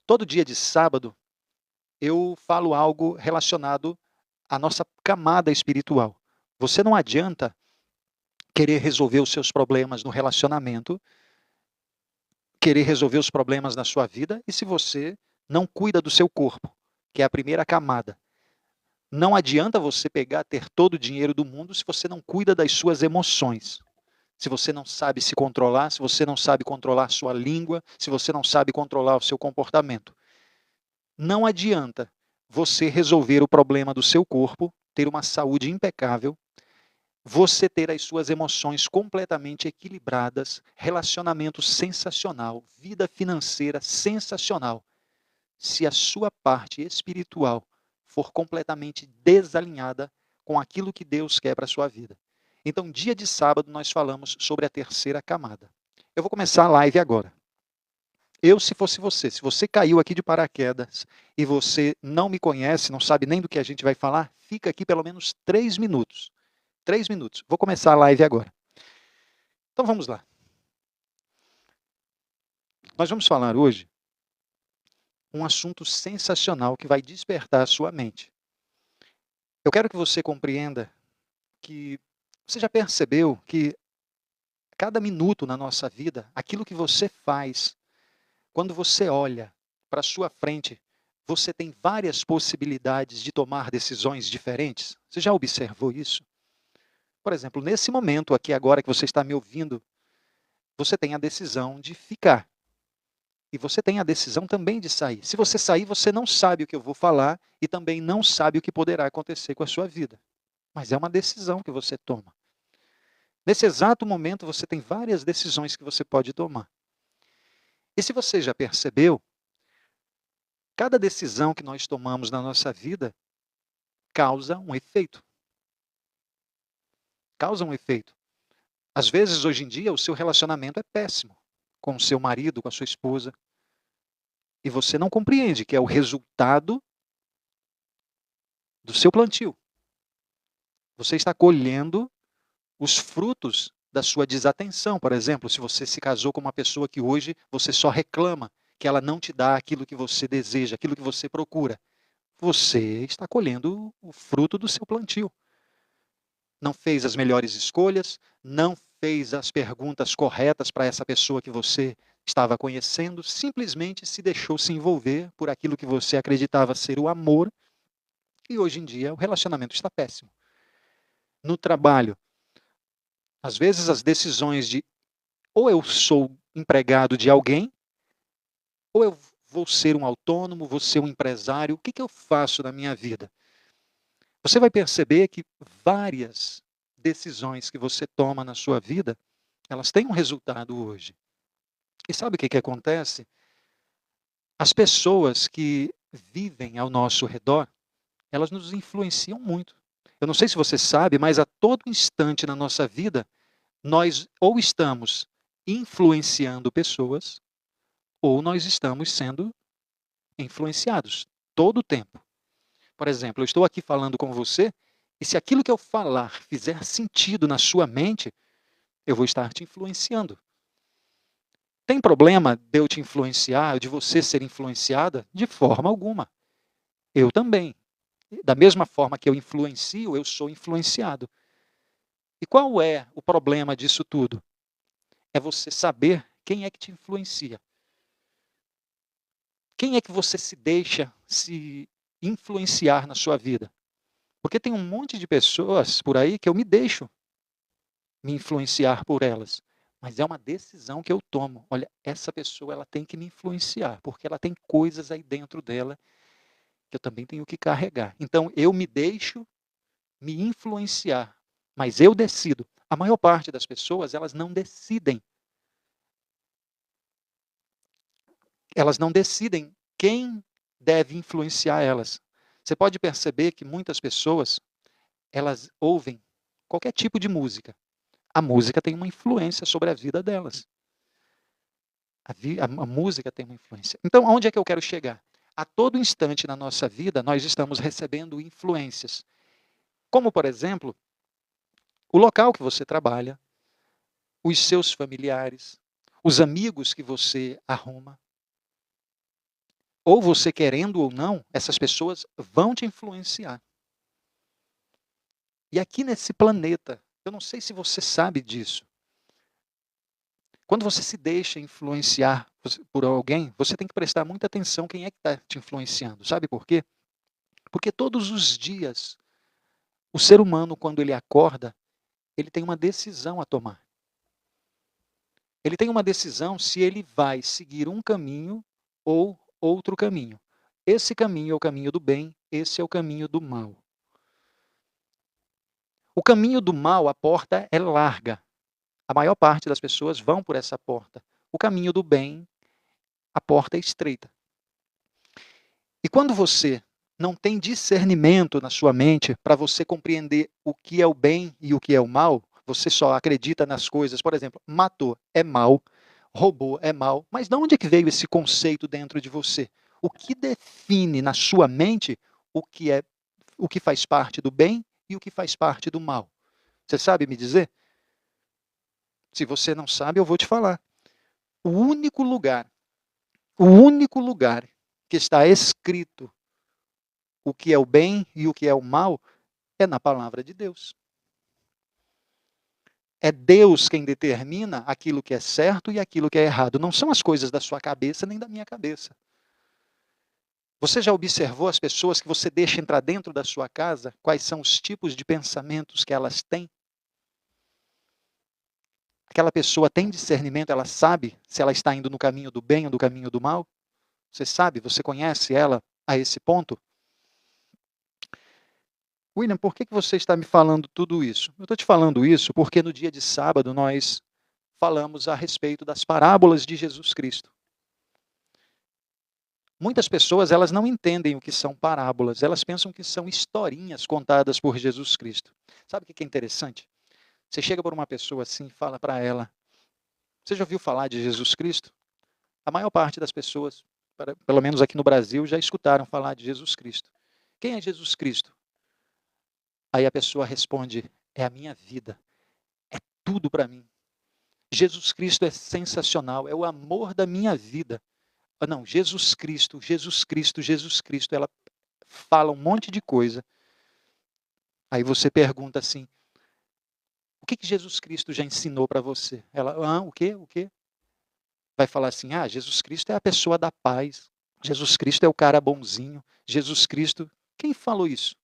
Todo dia de sábado, eu falo algo relacionado à nossa camada espiritual. Você não adianta querer resolver os seus problemas no relacionamento, querer resolver os problemas na sua vida, e se você não cuida do seu corpo, que é a primeira camada. Não adianta você ter todo o dinheiro do mundo se você não cuida das suas emoções. Se você não sabe se controlar, se você não sabe controlar sua língua, se você não sabe controlar o seu comportamento. Não adianta você resolver o problema do seu corpo, ter uma saúde impecável, você ter as suas emoções completamente equilibradas, relacionamento sensacional, vida financeira sensacional, se a sua parte espiritual for completamente desalinhada com aquilo que Deus quer para a sua vida. Então, dia de sábado, nós falamos sobre a terceira camada. Eu vou começar a live agora. Se fosse você, se você caiu aqui de paraquedas e você não me conhece, não sabe nem do que a gente vai falar, fica aqui pelo menos 3 minutos. 3 minutos. Vou começar a live agora. Então vamos lá. Nós vamos falar hoje um assunto sensacional que vai despertar a sua mente. Eu quero que você compreenda que você já percebeu que cada minuto na nossa vida, aquilo que você faz, quando você olha para a sua frente, você tem várias possibilidades de tomar decisões diferentes? Você já observou isso? Por exemplo, nesse momento aqui agora que você está me ouvindo, você tem a decisão de ficar. E você tem a decisão também de sair. Se você sair, você não sabe o que eu vou falar e também não sabe o que poderá acontecer com a sua vida. Mas é uma decisão que você toma. Nesse exato momento, você tem várias decisões que você pode tomar. E se você já percebeu, cada decisão que nós tomamos na nossa vida causa um efeito. Causa um efeito. Às vezes, hoje em dia, o seu relacionamento é péssimo com o seu marido, com a sua esposa. E você não compreende que é o resultado do seu plantio. Você está colhendo os frutos da sua desatenção. Por exemplo, se você se casou com uma pessoa que hoje você só reclama, que ela não te dá aquilo que você deseja, aquilo que você procura. Você está colhendo o fruto do seu plantio. Não fez as melhores escolhas, não fez as perguntas corretas para essa pessoa que você estava conhecendo, simplesmente se deixou se envolver por aquilo que você acreditava ser o amor, e hoje em dia o relacionamento está péssimo. No trabalho, às vezes as decisões de ou eu sou empregado de alguém, ou eu vou ser um autônomo, vou ser um empresário, o que eu faço na minha vida? Você vai perceber que várias decisões que você toma na sua vida, elas têm um resultado hoje. E sabe o que acontece? As pessoas que vivem ao nosso redor, elas nos influenciam muito. Eu não sei se você sabe, mas a todo instante na nossa vida, nós ou estamos influenciando pessoas, ou nós estamos sendo influenciados todo o tempo. Por exemplo, eu estou aqui falando com você, e se aquilo que eu falar fizer sentido na sua mente, eu vou estar te influenciando. Tem problema de eu te influenciar, de você ser influenciada? De forma alguma. Eu também. Da mesma forma que eu influencio, eu sou influenciado. E qual é o problema disso tudo? É você saber quem é que te influencia. Quem é que você se deixa se influenciar na sua vida? Porque tem um monte de pessoas por aí que eu me deixo me influenciar por elas. Mas é uma decisão que eu tomo. Olha, essa pessoa ela tem que me influenciar, porque ela tem coisas aí dentro dela que eu também tenho que carregar. Então, eu me deixo me influenciar, mas eu decido. A maior parte das pessoas, elas não decidem. Elas não decidem quem deve influenciar elas. Você pode perceber que muitas pessoas, elas ouvem qualquer tipo de música. A música tem uma influência sobre a vida delas. A música tem uma influência. Então, onde é que eu quero chegar? A todo instante na nossa vida, nós estamos recebendo influências. Como, por exemplo, o local que você trabalha, os seus familiares, os amigos que você arruma, ou você querendo ou não, essas pessoas vão te influenciar. E aqui nesse planeta, eu não sei se você sabe disso. Quando você se deixa influenciar por alguém, você tem que prestar muita atenção quem é que está te influenciando. Sabe por quê? Porque todos os dias, o ser humano, quando ele acorda, ele tem uma decisão a tomar. Ele tem uma decisão se ele vai seguir um caminho ou outro caminho. Esse caminho é o caminho do bem, esse é o caminho do mal. O caminho do mal, a porta é larga. A maior parte das pessoas vão por essa porta. O caminho do bem, a porta é estreita. E quando você não tem discernimento na sua mente para você compreender o que é o bem e o que é o mal, você só acredita nas coisas, por exemplo, matou é mal, roubou é mal, mas de onde é que veio esse conceito dentro de você? O que define na sua mente o que faz parte do bem e o que faz parte do mal? Você sabe me dizer? Se você não sabe, eu vou te falar. O único lugar que está escrito o que é o bem e o que é o mal é na palavra de Deus. É Deus quem determina aquilo que é certo e aquilo que é errado. Não são as coisas da sua cabeça nem da minha cabeça. Você já observou as pessoas que você deixa entrar dentro da sua casa? Quais são os tipos de pensamentos que elas têm? Aquela pessoa tem discernimento, ela sabe se ela está indo no caminho do bem ou do caminho do mal? Você sabe, você conhece ela a esse ponto? William, por que você está me falando tudo isso? Eu estou te falando isso porque no dia de sábado nós falamos a respeito das parábolas de Jesus Cristo. Muitas pessoas, elas não entendem o que são parábolas, elas pensam que são historinhas contadas por Jesus Cristo. Sabe o que é interessante? Você chega por uma pessoa assim e fala para ela, você já ouviu falar de Jesus Cristo? A maior parte das pessoas, pelo menos aqui no Brasil, já escutaram falar de Jesus Cristo. Quem é Jesus Cristo? Aí a pessoa responde, é a minha vida, é tudo para mim. Jesus Cristo é sensacional, é o amor da minha vida. Não, Jesus Cristo, Jesus Cristo, Jesus Cristo. Ela fala um monte de coisa. Aí você pergunta assim, o que Jesus Cristo já ensinou para você? Ela, o quê? O quê? Vai falar assim, Jesus Cristo é a pessoa da paz. Jesus Cristo é o cara bonzinho. Jesus Cristo... Quem falou isso?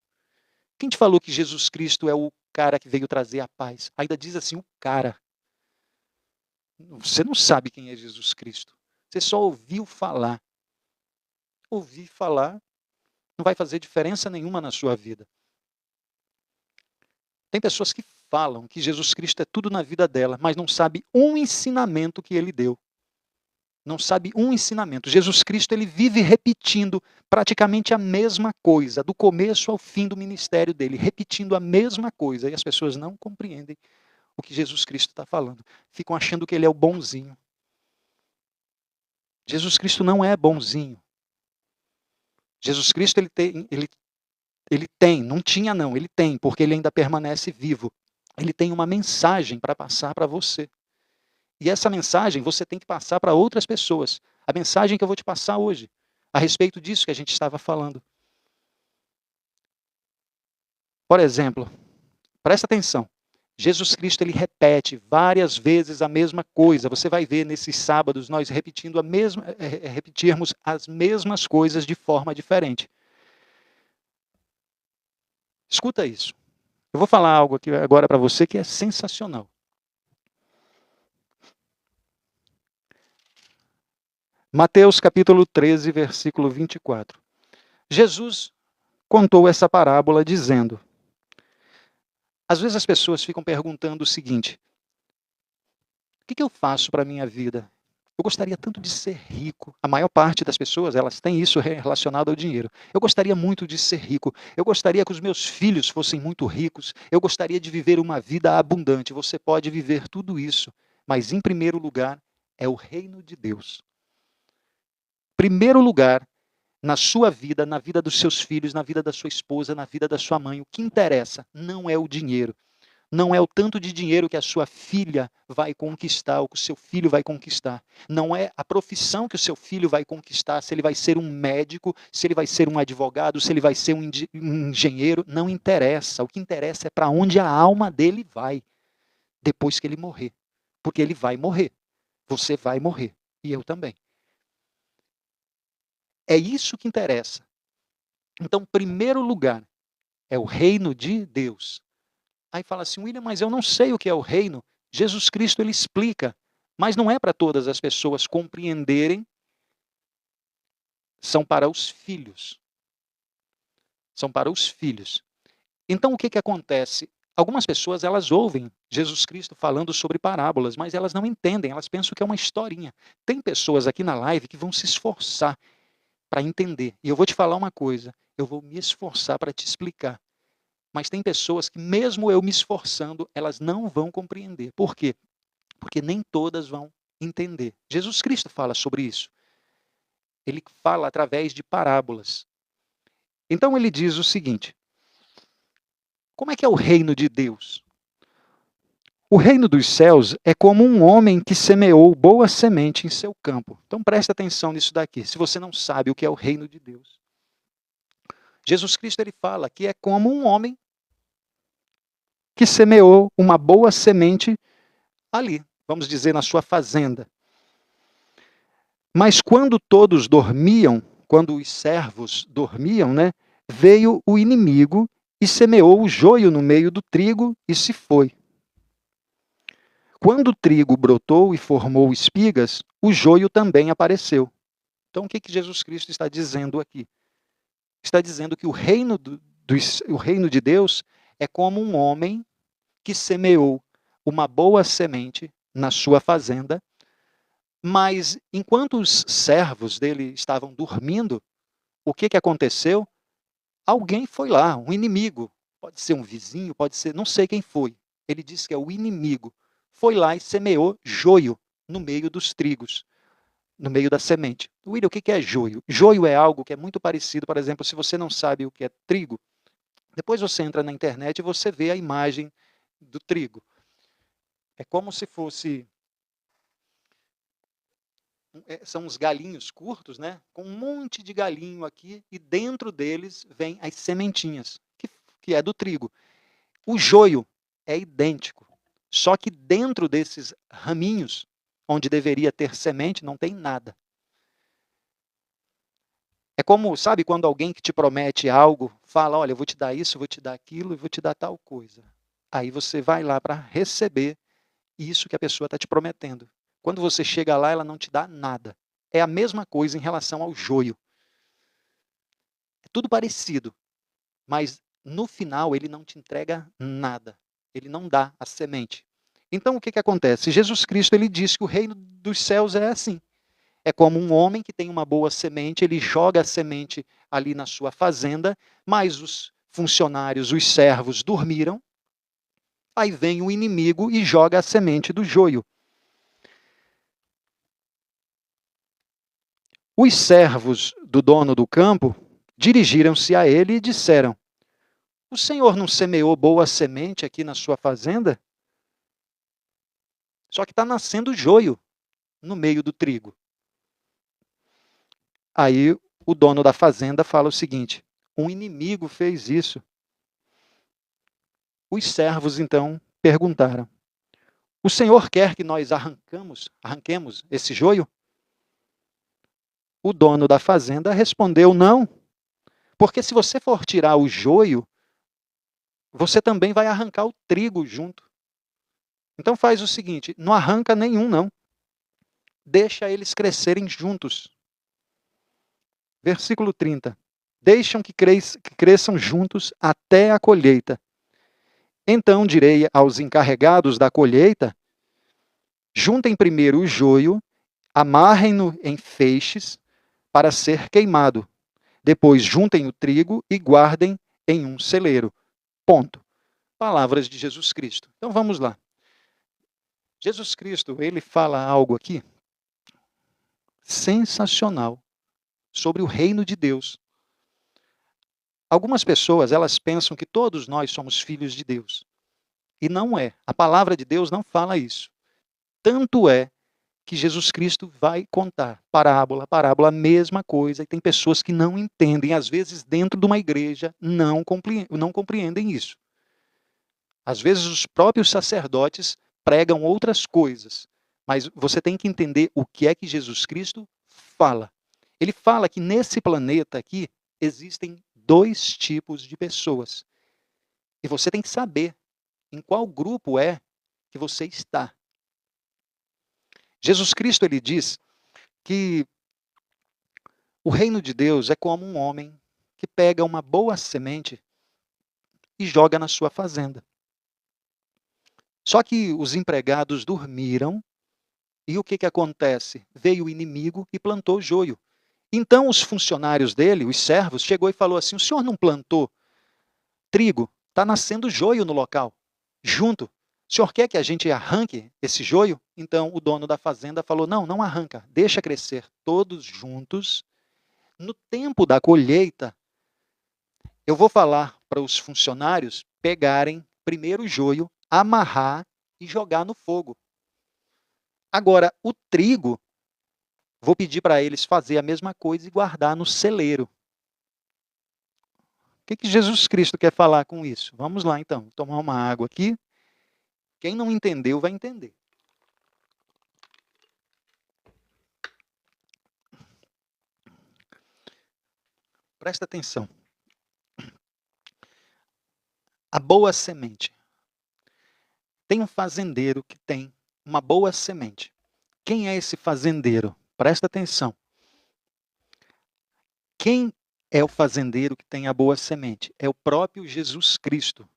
Quem te falou que Jesus Cristo é o cara que veio trazer a paz? Ainda diz assim, o cara. Você não sabe quem é Jesus Cristo. Você só ouviu falar. Ouvir falar não vai fazer diferença nenhuma na sua vida. Tem pessoas que falam que Jesus Cristo é tudo na vida dela, mas não sabe um ensinamento que ele deu. Não sabe um ensinamento. Jesus Cristo, ele vive repetindo praticamente a mesma coisa, do começo ao fim do ministério dele, repetindo a mesma coisa, e as pessoas não compreendem o que Jesus Cristo está falando. Ficam achando que ele é o bonzinho. Jesus Cristo não é bonzinho. Jesus Cristo, ele tem, não tinha não, ele tem, porque ele ainda permanece vivo. Ele tem uma mensagem para passar para você. E essa mensagem você tem que passar para outras pessoas. A mensagem que eu vou te passar hoje, a respeito disso que a gente estava falando. Por exemplo, presta atenção. Jesus Cristo, ele repete várias vezes a mesma coisa. Você vai ver nesses sábados nós repetirmos as mesmas coisas de forma diferente. Escuta isso. Eu vou falar algo aqui agora para você que é sensacional. Mateus capítulo 13, versículo 24. Jesus contou essa parábola dizendo, às vezes as pessoas ficam perguntando o seguinte, o que eu faço para a minha vida? Eu gostaria tanto de ser rico. A maior parte das pessoas, elas têm isso relacionado ao dinheiro. Eu gostaria muito de ser rico. Eu gostaria que os meus filhos fossem muito ricos. Eu gostaria de viver uma vida abundante. Você pode viver tudo isso, mas em primeiro lugar é o reino de Deus. Primeiro lugar, na sua vida, na vida dos seus filhos, na vida da sua esposa, na vida da sua mãe, o que interessa não é o dinheiro. Não é o tanto de dinheiro que a sua filha vai conquistar, ou que o seu filho vai conquistar. Não é a profissão que o seu filho vai conquistar, se ele vai ser um médico, se ele vai ser um advogado, se ele vai ser um engenheiro. Não interessa. O que interessa é para onde a alma dele vai depois que ele morrer. Porque ele vai morrer. Você vai morrer. E eu também. É isso que interessa. Então, primeiro lugar, é o reino de Deus. Aí fala assim, William, mas eu não sei o que é o reino. Jesus Cristo, ele explica. Mas não é para todas as pessoas compreenderem. São para os filhos. São para os filhos. Então, o que acontece? Algumas pessoas, elas ouvem Jesus Cristo falando sobre parábolas, mas elas não entendem, elas pensam que é uma historinha. Tem pessoas aqui na live que vão se esforçar para entender. E eu vou te falar uma coisa, eu vou me esforçar para te explicar. Mas tem pessoas que, mesmo eu me esforçando, elas não vão compreender. Por quê? Porque nem todas vão entender. Jesus Cristo fala sobre isso. Ele fala através de parábolas. Então ele diz o seguinte, como é que é o reino de Deus? O reino dos céus é como um homem que semeou boa semente em seu campo. Então presta atenção nisso daqui, se você não sabe o que é o reino de Deus. Jesus Cristo ele fala que é como um homem que semeou uma boa semente ali, vamos dizer, na sua fazenda. Mas quando todos dormiam, quando os servos dormiam, né, veio o inimigo e semeou o joio no meio do trigo e se foi. Quando o trigo brotou e formou espigas, o joio também apareceu. Então, o que Jesus Cristo está dizendo aqui? Está dizendo que o reino de Deus é como um homem que semeou uma boa semente na sua fazenda, mas enquanto os servos dele estavam dormindo, o que aconteceu? Alguém foi lá, um inimigo, pode ser um vizinho, pode ser, não sei quem foi. Ele disse que é o inimigo. Foi lá e semeou joio no meio dos trigos, no meio da semente. William, o que é joio? Joio é algo que é muito parecido, por exemplo, se você não sabe o que é trigo, depois você entra na internet e você vê a imagem do trigo. É como se fosse... são os galinhos curtos, né? Com um monte de galinho aqui, e dentro deles vem as sementinhas, que é do trigo. O joio é idêntico, só que dentro desses raminhos, onde deveria ter semente, não tem nada. É como, sabe, quando alguém que te promete algo, fala, olha, eu vou te dar isso, eu vou te dar aquilo, eu vou te dar tal coisa. Aí você vai lá para receber isso que a pessoa está te prometendo. Quando você chega lá, ela não te dá nada. É a mesma coisa em relação ao joio. É tudo parecido, mas no final ele não te entrega nada. Ele não dá a semente. Então o que acontece? Jesus Cristo ele diz que o reino dos céus é assim. É como um homem que tem uma boa semente, ele joga a semente ali na sua fazenda, mas os funcionários, os servos dormiram, aí vem o inimigo e joga a semente do joio. Os servos do dono do campo dirigiram-se a ele e disseram, o senhor não semeou boa semente aqui na sua fazenda? Só que está nascendo joio no meio do trigo. Aí o dono da fazenda fala o seguinte, um inimigo fez isso. Os servos, então, perguntaram, o senhor quer que nós arranquemos esse joio? O dono da fazenda respondeu, não, porque se você for tirar o joio, você também vai arrancar o trigo junto. Então faz o seguinte, não arranca nenhum, não. Deixa eles crescerem juntos. Versículo 30. Deixam que cresçam juntos até a colheita. Então direi aos encarregados da colheita, juntem primeiro o joio, amarrem-no em feixes para ser queimado. Depois juntem o trigo e guardem em um celeiro. Ponto. Palavras de Jesus Cristo. Então vamos lá. Jesus Cristo, ele fala algo aqui sensacional sobre o reino de Deus. Algumas pessoas, elas pensam que todos nós somos filhos de Deus. E não é. A palavra de Deus não fala isso. Tanto é que Jesus Cristo vai contar parábola, parábola, a mesma coisa, e tem pessoas que não entendem, às vezes dentro de uma igreja não compreendem isso. Às vezes os próprios sacerdotes pregam outras coisas, mas você tem que entender o que é que Jesus Cristo fala. Ele fala que nesse planeta aqui existem dois tipos de pessoas. E você tem que saber em qual grupo é que você está. Jesus Cristo, ele diz que o reino de Deus é como um homem que pega uma boa semente e joga na sua fazenda. Só que os empregados dormiram e o que, que acontece? Veio o inimigo e plantou joio. Então os funcionários dele, os servos, chegou e falou assim, o senhor não plantou trigo? Está nascendo joio no local, junto. O senhor quer que a gente arranque esse joio? Então o dono da fazenda falou, não, não arranca, deixa crescer todos juntos. No tempo da colheita, eu vou falar para os funcionários pegarem primeiro o joio, amarrar e jogar no fogo. Agora, o trigo, vou pedir para eles fazer a mesma coisa e guardar no celeiro. O que, que Jesus Cristo quer falar com isso? Vamos lá, então. Tomar uma água aqui. Quem não entendeu, vai entender. Presta atenção. A boa semente. Tem um fazendeiro que tem uma boa semente. Quem é esse fazendeiro? Presta atenção. Quem é o fazendeiro que tem a boa semente? É o próprio Jesus Cristo.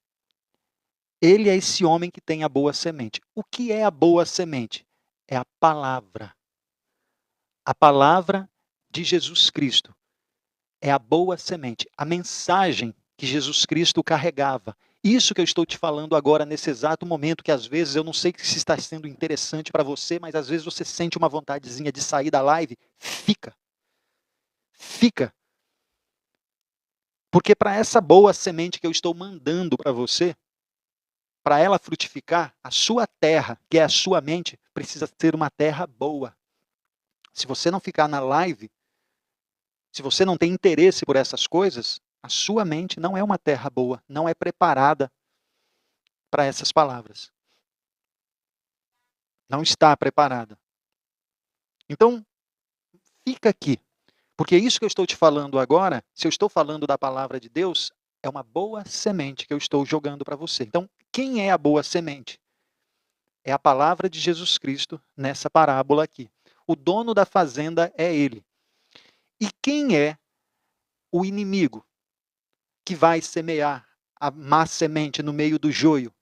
Ele é esse homem que tem a boa semente. O que é a boa semente? É a palavra. A palavra de Jesus Cristo é a boa semente. A mensagem que Jesus Cristo carregava. Isso que eu estou te falando agora, nesse exato momento, que às vezes eu não sei se está sendo interessante para você, mas às vezes você sente uma vontadezinha de sair da live, fica. Fica. Porque para essa boa semente que eu estou mandando para você, para ela frutificar, a sua terra, que é a sua mente, precisa ser uma terra boa. Se você não ficar na live, se você não tem interesse por essas coisas, a sua mente não é uma terra boa, não é preparada para essas palavras. Não está preparada. Então, fica aqui. Porque isso que eu estou te falando agora, se eu estou falando da palavra de Deus, é uma boa semente que eu estou jogando para você. Então, quem é a boa semente? É a palavra de Jesus Cristo nessa parábola aqui. O dono da fazenda é ele. E quem é o inimigo que vai semear a má semente no meio do joio?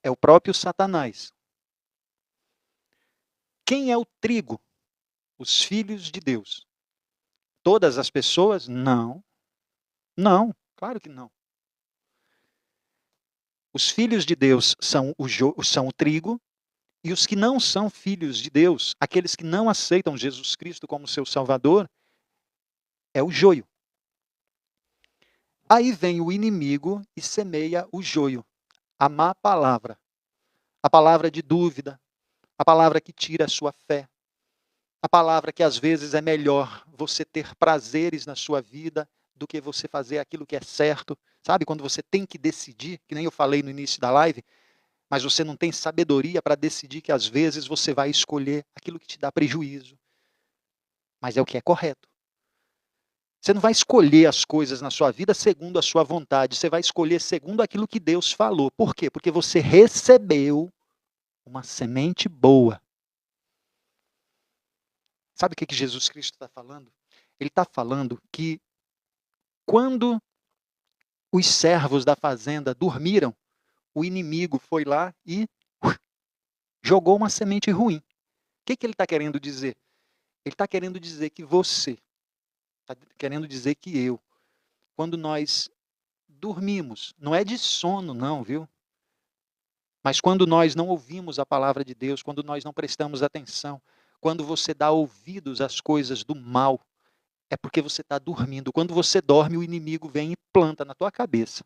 É o próprio Satanás. Quem é o trigo? Os filhos de Deus. Todas as pessoas? Não. Não, claro que não. Os filhos de Deus são o trigo, e os que não são filhos de Deus, aqueles que não aceitam Jesus Cristo como seu Salvador, é o joio. Aí vem o inimigo e semeia o joio, a má palavra, a palavra de dúvida, a palavra que tira a sua fé, a palavra que às vezes é melhor você ter prazeres na sua vida do que você fazer aquilo que é certo. Sabe, quando você tem que decidir, que nem eu falei no início da live, mas você não tem sabedoria para decidir que às vezes você vai escolher aquilo que te dá prejuízo. Mas é o que é correto. Você não vai escolher as coisas na sua vida segundo a sua vontade, você vai escolher segundo aquilo que Deus falou. Por quê? Porque você recebeu uma semente boa. Sabe o que Jesus Cristo está falando? Ele está falando que quando os servos da fazenda dormiram, o inimigo foi lá e jogou uma semente ruim. O que ele está querendo dizer? Ele está querendo dizer que você, está querendo dizer que eu, quando nós dormimos, não é de sono não, viu? Mas quando nós não ouvimos a palavra de Deus, quando nós não prestamos atenção, quando você dá ouvidos às coisas do mal, é porque você está dormindo. Quando você dorme, o inimigo vem e planta na tua cabeça.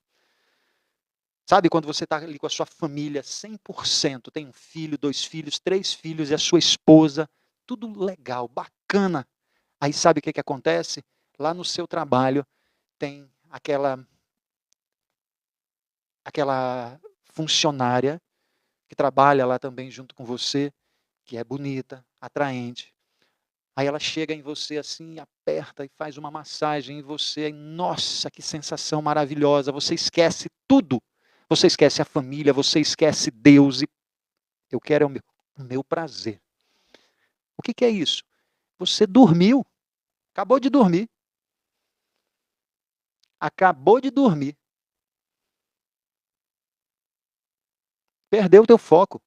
Sabe quando você está ali com a sua família 100%, tem um filho, 2 filhos, 3 filhos e a sua esposa, tudo legal, bacana. Aí sabe o que acontece? Lá no seu trabalho tem aquela funcionária que trabalha lá também junto com você, que é bonita, atraente. Aí ela chega em você assim, aperta e faz uma massagem em você. E, nossa, que sensação maravilhosa. Você esquece tudo. Você esquece a família, você esquece Deus. E eu quero o meu prazer. O que é isso? Você dormiu. Acabou de dormir. Acabou de dormir. Perdeu o teu foco.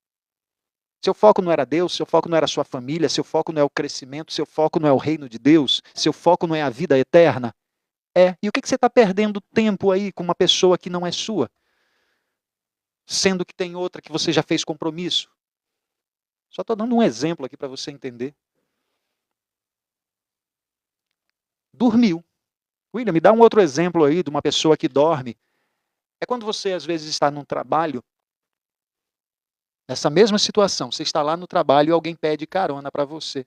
Seu foco não era Deus, seu foco não era a sua família, seu foco não é o crescimento, seu foco não é o reino de Deus, seu foco não é a vida eterna. E o que você está perdendo tempo aí com uma pessoa que não é sua? Sendo que tem outra que você já fez compromisso. Só estou dando um exemplo aqui para você entender. Dormiu. William, me dá um outro exemplo aí de uma pessoa que dorme. É quando você às vezes está num trabalho, nessa mesma situação, você está lá no trabalho e alguém pede carona para você.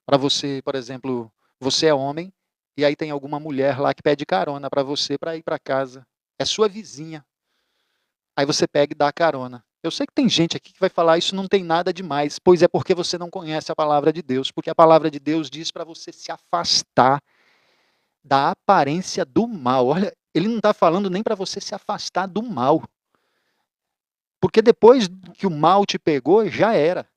Para você, por exemplo, você é homem e aí tem alguma mulher lá que pede carona para você para ir para casa. É sua vizinha. Aí você pega e dá carona. Eu sei que tem gente aqui que vai falar isso não tem nada demais, pois é porque você não conhece a palavra de Deus, porque a palavra de Deus diz para você se afastar da aparência do mal. Olha, ele não está falando nem para você se afastar do mal, porque depois que o mal te pegou, já era.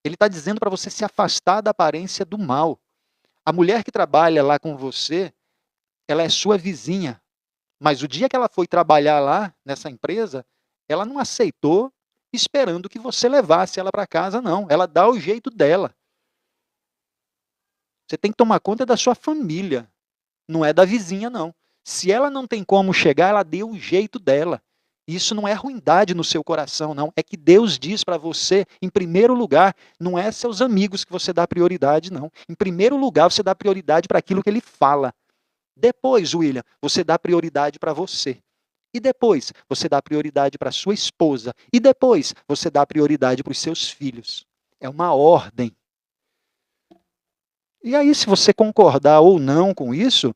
Ele está dizendo para você se afastar da aparência do mal. A mulher que trabalha lá com você, ela é sua vizinha, mas o dia que ela foi trabalhar lá nessa empresa, ela não aceitou esperando que você levasse ela para casa, não. Ela dá o jeito dela. Você tem que tomar conta da sua família, não é da vizinha, não. Se ela não tem como chegar, ela deu o jeito dela. Isso não é ruindade no seu coração, não. É que Deus diz para você, em primeiro lugar, não é seus amigos que você dá prioridade, não. Em primeiro lugar, você dá prioridade para aquilo que ele fala. Depois, William, você dá prioridade para você. E depois, você dá prioridade para sua esposa. E depois, você dá prioridade para os seus filhos. É uma ordem. E aí, se você concordar ou não com isso,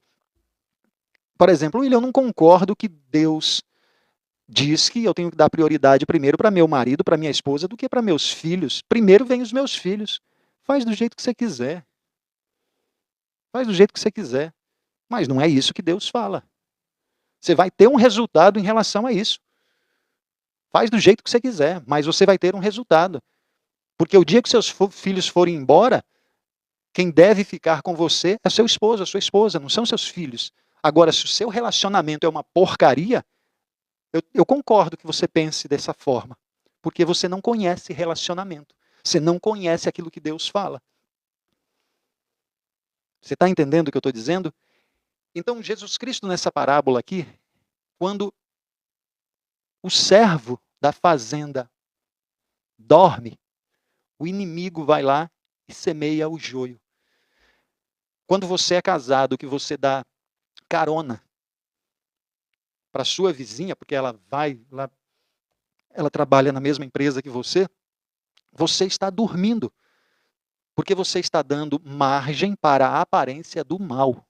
por exemplo, William, eu não concordo que Deus diz que eu tenho que dar prioridade primeiro para meu marido, para minha esposa, do que para meus filhos. Primeiro vem os meus filhos. Faz do jeito que você quiser. Faz do jeito que você quiser. Mas não é isso que Deus fala. Você vai ter um resultado em relação a isso. Faz do jeito que você quiser, mas você vai ter um resultado. Porque o dia que seus filhos forem embora, quem deve ficar com você é seu esposo, a sua esposa, não são seus filhos. Agora, se o seu relacionamento é uma porcaria, eu concordo que você pense dessa forma. Porque você não conhece relacionamento. Você não conhece aquilo que Deus fala. Você está entendendo o que eu estou dizendo? Então, Jesus Cristo, nessa parábola aqui, quando o servo da fazenda dorme, o inimigo vai lá e semeia o joio. Quando você é casado, que você dá carona para sua vizinha, porque ela vai lá, ela trabalha na mesma empresa que você está dormindo, porque você está dando margem para a aparência do mal.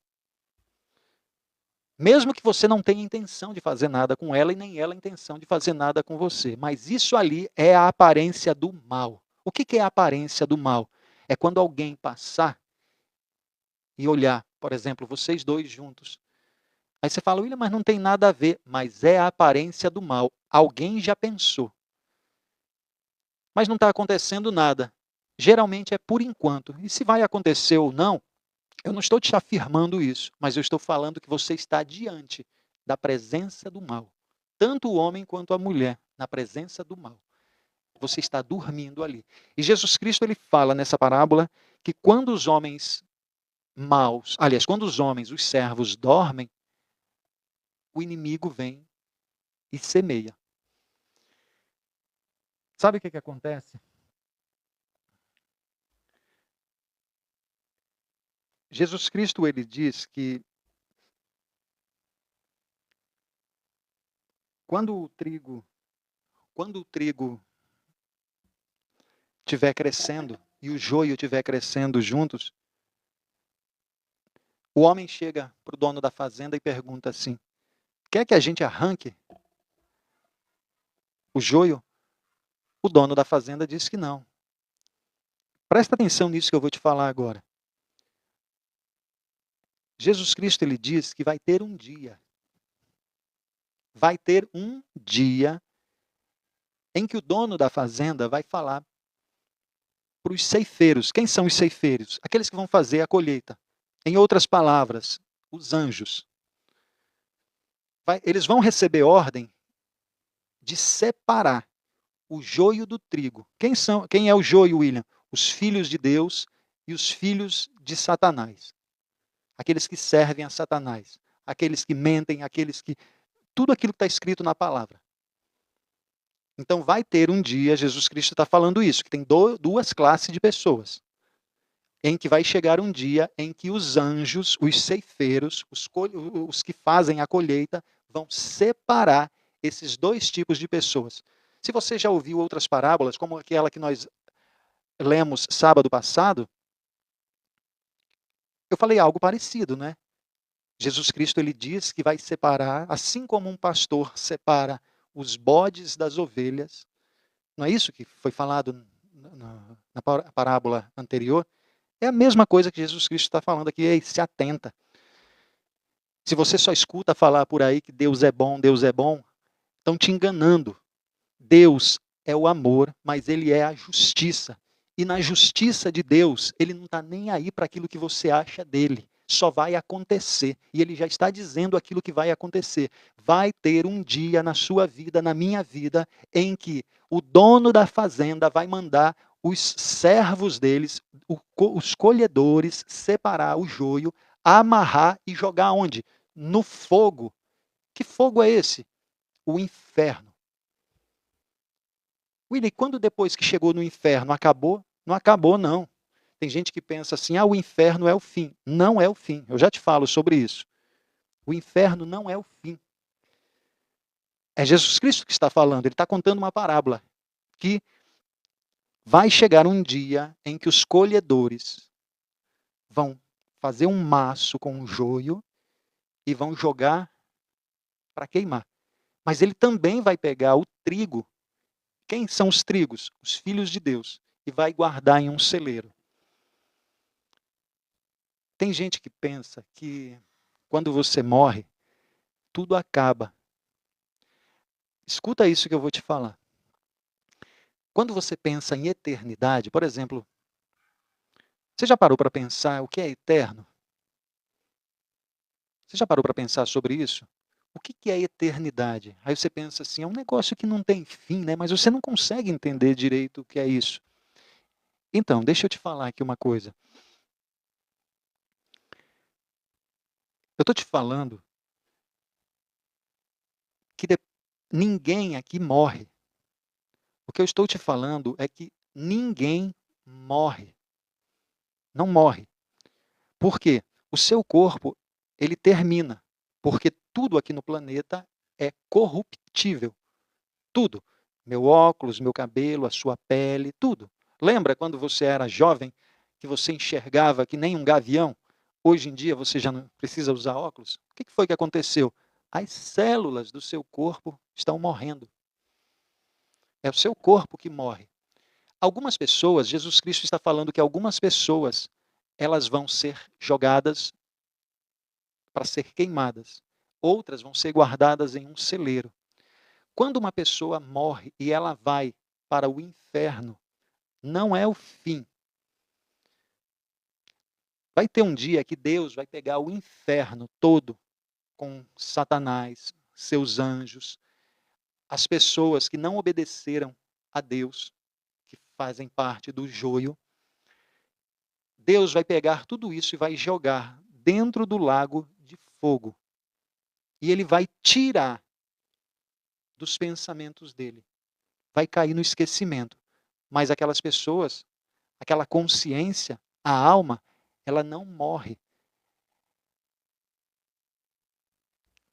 Mesmo que você não tenha intenção de fazer nada com ela e nem ela a intenção de fazer nada com você, mas isso ali é a aparência do mal. O que é a aparência do mal? É quando alguém passar e olhar, por exemplo, vocês dois juntos. Aí você fala, William, mas não tem nada a ver. Mas é a aparência do mal. Alguém já pensou. Mas não está acontecendo nada. Geralmente é por enquanto. E se vai acontecer ou não, eu não estou te afirmando isso, mas eu estou falando que você está diante da presença do mal. Tanto o homem quanto a mulher, na presença do mal. Você está dormindo ali. E Jesus Cristo ele fala nessa parábola que quando os homens maus, aliás, quando os homens, os servos, dormem, o inimigo vem e semeia. Sabe o que acontece? Jesus Cristo ele diz que Quando o trigo estiver crescendo e o joio estiver crescendo juntos, o homem chega para o dono da fazenda e pergunta assim: quer que a gente arranque o joio? O dono da fazenda diz que não. Presta atenção nisso que eu vou te falar agora. Jesus Cristo, ele diz que vai ter um dia em que o dono da fazenda vai falar para os ceifeiros. Quem são os ceifeiros? Aqueles que vão fazer a colheita. Em outras palavras, os anjos. Eles vão receber ordem de separar o joio do trigo. Quem é o joio, William? Os filhos de Deus e os filhos de Satanás. Aqueles que servem a Satanás. Aqueles que mentem, tudo aquilo que está escrito na palavra. Então vai ter um dia, Jesus Cristo está falando isso, que tem duas classes de pessoas. Em que vai chegar um dia em que os anjos, os ceifeiros, os que fazem a colheita, vão separar esses dois tipos de pessoas. Se você já ouviu outras parábolas, como aquela que nós lemos sábado passado, eu falei algo parecido, né? Jesus Cristo, ele diz que vai separar, assim como um pastor separa os bodes das ovelhas. Não é isso que foi falado na parábola anterior? É a mesma coisa que Jesus Cristo está falando aqui. Ei, se atenta. Se você só escuta falar por aí que Deus é bom, estão te enganando. Deus é o amor, mas ele é a justiça. E na justiça de Deus, ele não está nem aí para aquilo que você acha dele. Só vai acontecer. E ele já está dizendo aquilo que vai acontecer. Vai ter um dia na sua vida, na minha vida, em que o dono da fazenda vai mandar os servos deles, os colhedores, separar o joio, amarrar e jogar onde? No fogo. Que fogo é esse? O inferno. William, quando depois que chegou no inferno acabou? Não acabou, não. Tem gente que pensa assim, o inferno é o fim. Não é o fim. Eu já te falo sobre isso. O inferno não é o fim. É Jesus Cristo que está falando. Ele está contando uma parábola. Que vai chegar um dia em que os colhedores vão fazer um maço com um joio e vão jogar para queimar. Mas ele também vai pegar o trigo. Quem são os trigos? Os filhos de Deus. E vai guardar em um celeiro. Tem gente que pensa que quando você morre, tudo acaba. Escuta isso que eu vou te falar. Quando você pensa em eternidade, por exemplo, você já parou para pensar o que é eterno? Você já parou para pensar sobre isso? O que é eternidade? Aí você pensa assim, é um negócio que não tem fim, né? Mas você não consegue entender direito o que é isso. Então, deixa eu te falar aqui uma coisa. Eu estou te falando que ninguém aqui morre. O que eu estou te falando é que ninguém morre. Não morre. Por quê? O seu corpo, ele termina. Porque tudo aqui no planeta é corruptível. Tudo. Meu óculos, meu cabelo, a sua pele, tudo. Lembra quando você era jovem, que você enxergava que nem um gavião? Hoje em dia você já não precisa usar óculos? O que foi que aconteceu? As células do seu corpo estão morrendo. É o seu corpo que morre. Algumas pessoas, Jesus Cristo está falando que algumas pessoas, elas vão ser jogadas para ser queimadas. Outras vão ser guardadas em um celeiro. Quando uma pessoa morre e ela vai para o inferno, não é o fim. Vai ter um dia que Deus vai pegar o inferno todo com Satanás, seus anjos, as pessoas que não obedeceram a Deus, que fazem parte do joio. Deus vai pegar tudo isso e vai jogar dentro do lago de fogo. E ele vai tirar dos pensamentos dele. Vai cair no esquecimento. Mas aquelas pessoas, aquela consciência, a alma, ela não morre.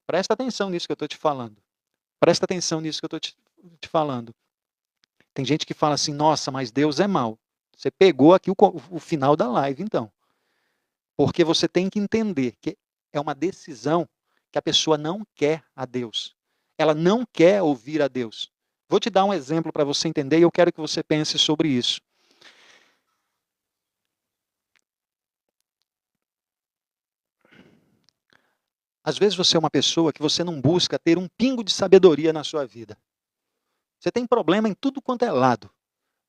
Presta atenção nisso que eu estou te falando. Presta atenção nisso que eu estou te falando. Tem gente que fala assim, nossa, mas Deus é mau. Você pegou aqui o final da live, então. Porque você tem que entender que é uma decisão que a pessoa não quer a Deus. Ela não quer ouvir a Deus. Vou te dar um exemplo para você entender e eu quero que você pense sobre isso. Às vezes você é uma pessoa que você não busca ter um pingo de sabedoria na sua vida. Você tem problema em tudo quanto é lado.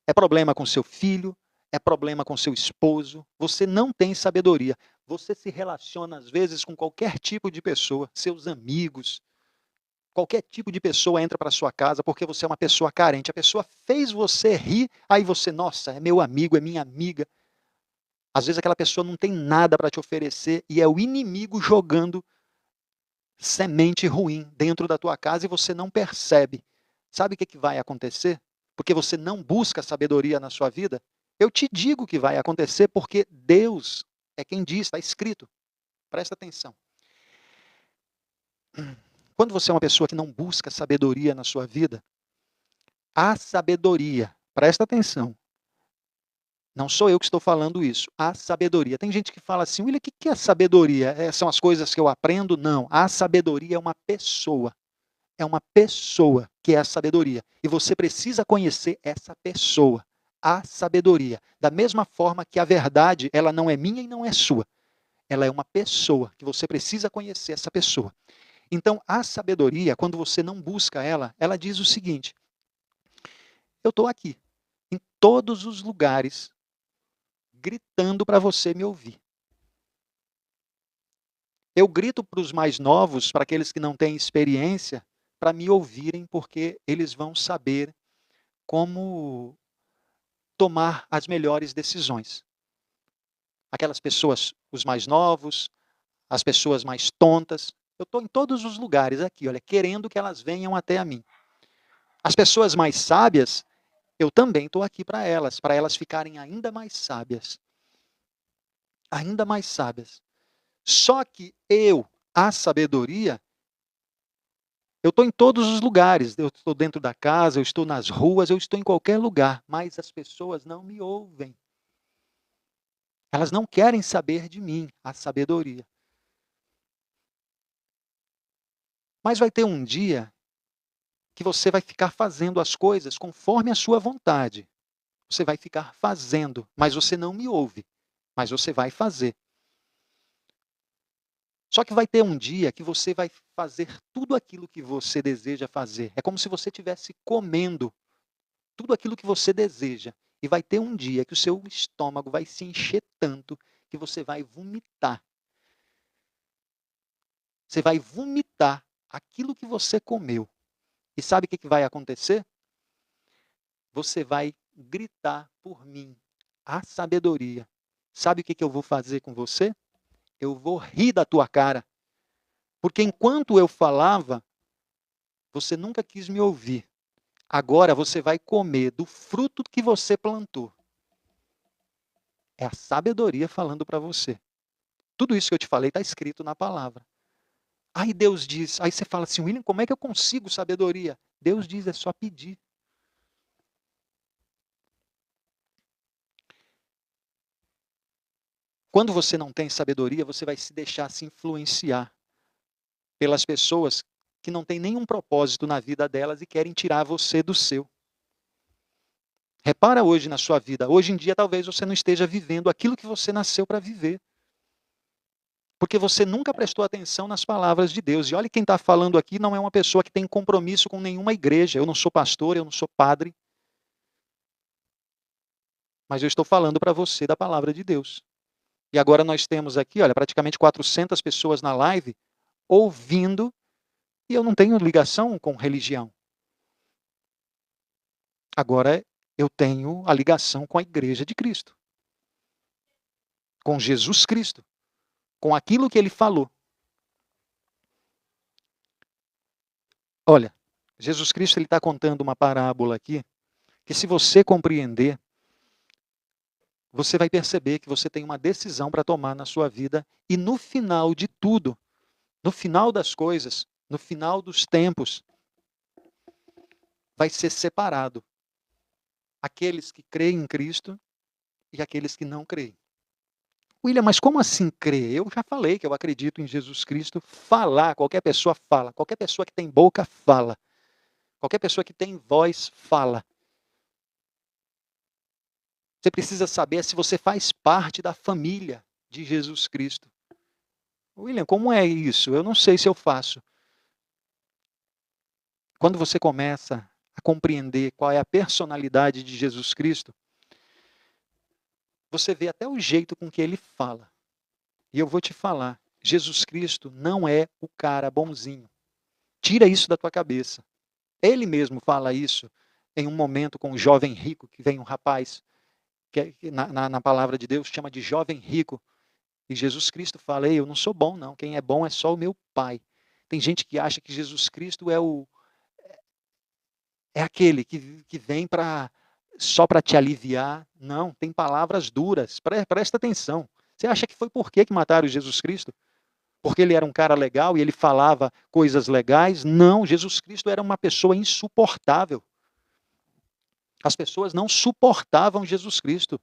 É problema com seu filho, é problema com seu esposo. Você não tem sabedoria. Você se relaciona, às vezes, com qualquer tipo de pessoa, seus amigos. Qualquer tipo de pessoa entra para sua casa porque você é uma pessoa carente. A pessoa fez você rir, aí você, nossa, é meu amigo, é minha amiga. Às vezes aquela pessoa não tem nada para te oferecer e é o inimigo jogando semente ruim dentro da tua casa e você não percebe. Sabe o que vai acontecer? Porque você não busca sabedoria na sua vida? Eu te digo que vai acontecer porque Deus é quem diz, está escrito. Presta atenção. Quando você é uma pessoa que não busca sabedoria na sua vida, a sabedoria, presta atenção, não sou eu que estou falando isso, a sabedoria. Tem gente que fala assim, William, o que é sabedoria? São as coisas que eu aprendo? Não, a sabedoria é uma pessoa. É uma pessoa que é a sabedoria. E você precisa conhecer essa pessoa, a sabedoria. Da mesma forma que a verdade, ela não é minha e não é sua. Ela é uma pessoa, que você precisa conhecer essa pessoa. Então, a sabedoria, quando você não busca ela, ela diz o seguinte, eu estou aqui, em todos os lugares, gritando para você me ouvir. Eu grito para os mais novos, para aqueles que não têm experiência, para me ouvirem, porque eles vão saber como tomar as melhores decisões. Aquelas pessoas, os mais novos, as pessoas mais tontas, eu estou em todos os lugares aqui, olha, querendo que elas venham até a mim. As pessoas mais sábias, eu também estou aqui para elas ficarem ainda mais sábias. Ainda mais sábias. Só que a sabedoria, eu estou em todos os lugares. Eu estou dentro da casa, eu estou nas ruas, eu estou em qualquer lugar. Mas as pessoas não me ouvem. Elas não querem saber de mim, a sabedoria. Mas vai ter um dia que você vai ficar fazendo as coisas conforme a sua vontade. Você vai ficar fazendo, mas você não me ouve. Mas você vai fazer. Só que vai ter um dia que você vai fazer tudo aquilo que você deseja fazer. É como se você estivesse comendo tudo aquilo que você deseja. E vai ter um dia que o seu estômago vai se encher tanto que você vai vomitar. Você vai vomitar aquilo que você comeu. E sabe o que vai acontecer? Você vai gritar por mim, a sabedoria. Sabe o que eu vou fazer com você? Eu vou rir da tua cara. Porque enquanto eu falava, você nunca quis me ouvir. Agora você vai comer do fruto que você plantou. É a sabedoria falando para você. Tudo isso que eu te falei está escrito na palavra. Aí Deus diz, aí você fala assim, William, como é que eu consigo sabedoria? Deus diz, é só pedir. Quando você não tem sabedoria, você vai se deixar se influenciar pelas pessoas que não têm nenhum propósito na vida delas e querem tirar você do seu. Repara hoje na sua vida. Hoje em dia, talvez você não esteja vivendo aquilo que você nasceu para viver. Porque você nunca prestou atenção nas palavras de Deus. E olha, quem está falando aqui não é uma pessoa que tem compromisso com nenhuma igreja. Eu não sou pastor, eu não sou padre. Mas eu estou falando para você da palavra de Deus. E agora nós temos aqui, olha, praticamente 400 pessoas na live ouvindo. E eu não tenho ligação com religião. Agora eu tenho a ligação com a igreja de Cristo. Com Jesus Cristo. Com aquilo que ele falou. Olha, Jesus Cristo ele está contando uma parábola aqui, que se você compreender, você vai perceber que você tem uma decisão para tomar na sua vida e no final de tudo, no final das coisas, no final dos tempos, vai ser separado. Aqueles que creem em Cristo e aqueles que não creem. William, mas como assim crer? Eu já falei que eu acredito em Jesus Cristo. Falar, qualquer pessoa fala. Qualquer pessoa que tem boca, fala. Qualquer pessoa que tem voz, fala. Você precisa saber se você faz parte da família de Jesus Cristo. William, como é isso? Eu não sei se eu faço. Quando você começa a compreender qual é a personalidade de Jesus Cristo, você vê até o jeito com que ele fala. E eu vou te falar, Jesus Cristo não é o cara bonzinho. Tira isso da tua cabeça. Ele mesmo fala isso em um momento com um jovem rico, que vem um rapaz, que na palavra de Deus chama de jovem rico. E Jesus Cristo fala, ei, eu não sou bom não, quem é bom é só o meu Pai. Tem gente que acha que Jesus Cristo é aquele que vem só para te aliviar. Não, tem palavras duras, presta atenção. Você acha que foi por que mataram Jesus Cristo? Porque ele era um cara legal e ele falava coisas legais? Não, Jesus Cristo era uma pessoa insuportável. As pessoas não suportavam Jesus Cristo.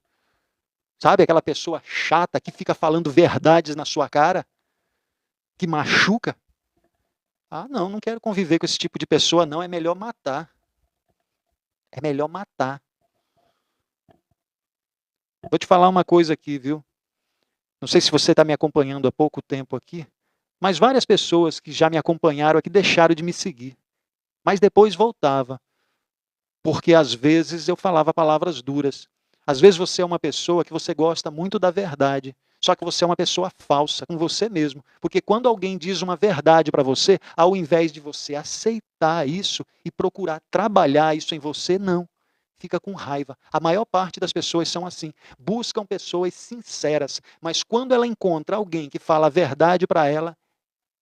Sabe aquela pessoa chata que fica falando verdades na sua cara? Que machuca? Ah, não, não quero conviver com esse tipo de pessoa, não. É melhor matar. É melhor matar. Vou te falar uma coisa aqui, viu? Não sei se você está me acompanhando há pouco tempo aqui, mas várias pessoas que já me acompanharam aqui deixaram de me seguir. Mas depois voltava. Porque às vezes eu falava palavras duras. Às vezes você é uma pessoa que você gosta muito da verdade, só que você é uma pessoa falsa com você mesmo. Porque quando alguém diz uma verdade para você, ao invés de você aceitar isso e procurar trabalhar isso em você, não. Fica com raiva. A maior parte das pessoas são assim. Buscam pessoas sinceras, mas quando ela encontra alguém que fala a verdade para ela,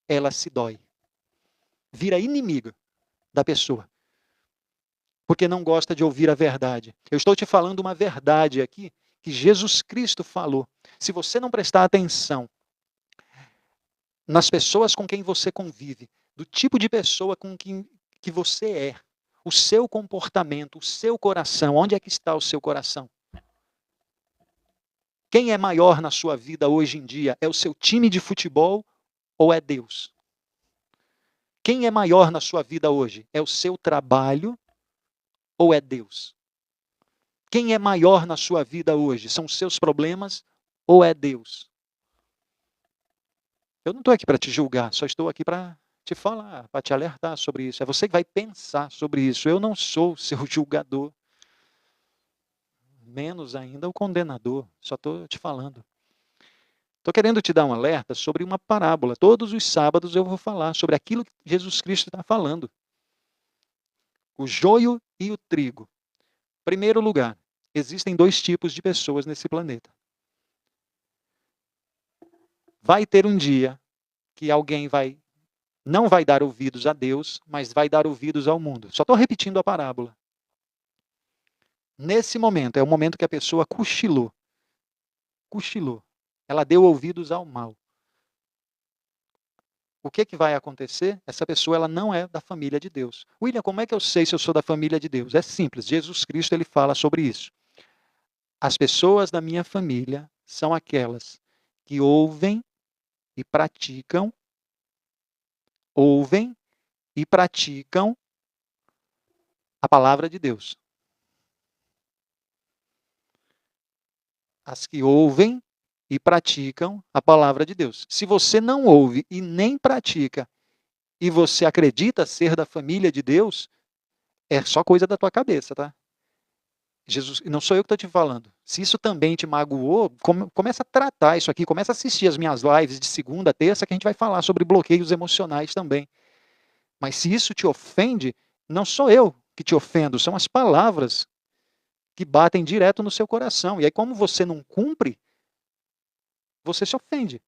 ela se dói. Vira inimiga da pessoa. Porque não gosta de ouvir a verdade. Eu estou te falando uma verdade aqui que Jesus Cristo falou. Se você não prestar atenção nas pessoas com quem você convive, do tipo de pessoa com quem que você é, o seu comportamento, o seu coração, onde é que está o seu coração? Quem é maior na sua vida hoje em dia? É o seu time de futebol ou é Deus? Quem é maior na sua vida hoje? É o seu trabalho ou é Deus? Quem é maior na sua vida hoje? São os seus problemas ou é Deus? Eu não estou aqui para te julgar, só estou aqui para te falar, para te alertar sobre isso. É você que vai pensar sobre isso. Eu não sou o seu julgador, menos ainda o condenador. Só estou te falando. Estou querendo te dar um alerta sobre uma parábola. Todos os sábados eu vou falar sobre aquilo que Jesus Cristo está falando. O joio e o trigo. Primeiro lugar, existem dois tipos de pessoas nesse planeta. Vai ter um dia que alguém não vai dar ouvidos a Deus, mas vai dar ouvidos ao mundo. Só estou repetindo a parábola. Nesse momento, é o momento que a pessoa cochilou. Cochilou. Ela deu ouvidos ao mal. O que vai acontecer? Essa pessoa ela não é da família de Deus. William, como é que eu sei se eu sou da família de Deus? É simples. Jesus Cristo ele fala sobre isso. As pessoas da minha família são aquelas que ouvem e praticam a palavra de Deus. As que ouvem e praticam a palavra de Deus. Se você não ouve e nem pratica, e você acredita ser da família de Deus, é só coisa da tua cabeça, tá? Jesus, não sou eu que estou te falando. Se isso também te magoou, começa a tratar isso aqui, começa a assistir as minhas lives de segunda a terça, que a gente vai falar sobre bloqueios emocionais também. Mas se isso te ofende, não sou eu que te ofendo, são as palavras que batem direto no seu coração. E aí, como você não cumpre, você se ofende.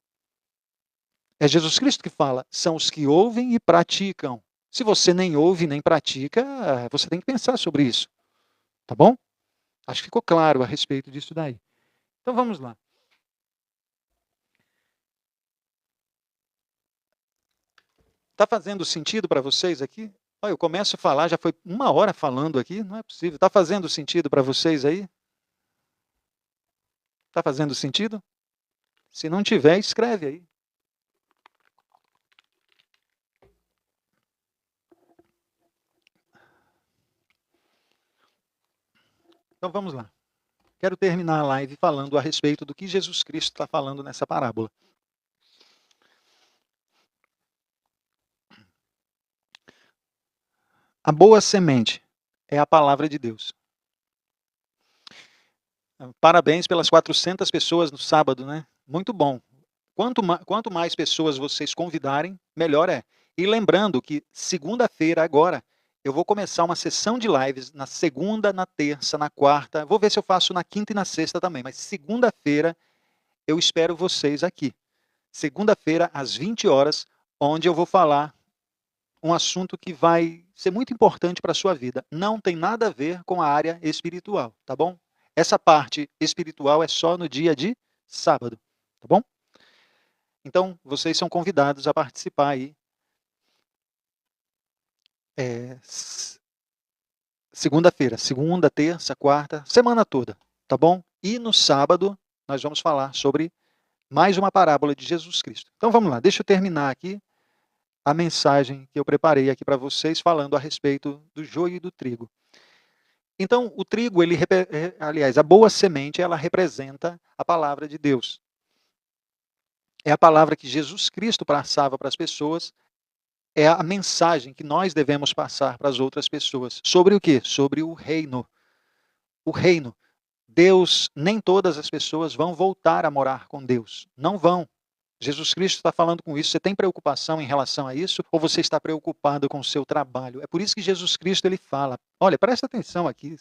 É Jesus Cristo que fala, são os que ouvem e praticam. Se você nem ouve nem pratica, você tem que pensar sobre isso. Tá bom? Acho que ficou claro a respeito disso daí. Então vamos lá. Está fazendo sentido para vocês aqui? Olha, eu começo a falar, já foi 1 hora falando aqui, não é possível. Está fazendo sentido para vocês aí? Está fazendo sentido? Se não tiver, escreve aí. Então vamos lá. Quero terminar a live falando a respeito do que Jesus Cristo está falando nessa parábola. A boa semente é a palavra de Deus. Parabéns pelas 400 pessoas no sábado, né? Muito bom. Quanto mais pessoas vocês convidarem, melhor é. E lembrando que segunda-feira agora, eu vou começar uma sessão de lives na segunda, na terça, na quarta. Vou ver se eu faço na quinta e na sexta também, mas segunda-feira eu espero vocês aqui. Segunda-feira, às 20 horas, onde eu vou falar um assunto que vai ser muito importante para a sua vida. Não tem nada a ver com a área espiritual, tá bom? Essa parte espiritual é só no dia de sábado, tá bom? Então, vocês são convidados a participar aí. Segunda-feira, segunda, terça, quarta, semana toda, tá bom? E no sábado, nós vamos falar sobre mais uma parábola de Jesus Cristo. Então, vamos lá, deixa eu terminar aqui a mensagem que eu preparei aqui para vocês, falando a respeito do joio e do trigo. Então, o trigo, aliás, a boa semente, ela representa a palavra de Deus. É a palavra que Jesus Cristo passava para as pessoas, é a mensagem que nós devemos passar para as outras pessoas. Sobre o quê? Sobre o reino. O reino. Deus, nem todas as pessoas vão voltar a morar com Deus. Não vão. Jesus Cristo está falando com isso. Você tem preocupação em relação a isso? Ou você está preocupado com o seu trabalho? É por isso que Jesus Cristo ele fala, olha, presta atenção aqui,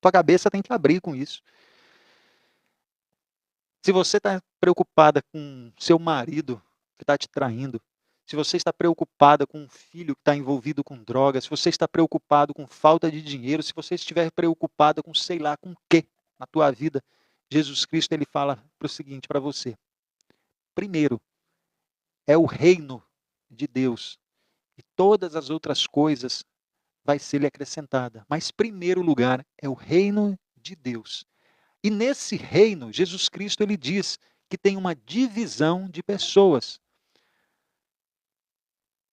tua cabeça tem que abrir com isso. Se você está preocupada com seu marido que está te traindo, se você está preocupada com um filho que está envolvido com drogas, se você está preocupado com falta de dinheiro, se você estiver preocupada com sei lá com o quê na tua vida, Jesus Cristo ele fala para o seguinte para você. Primeiro, é o reino de Deus e todas as outras coisas vai ser lhe acrescentada. Mas primeiro lugar é o reino de Deus. E nesse reino, Jesus Cristo ele diz que tem uma divisão de pessoas.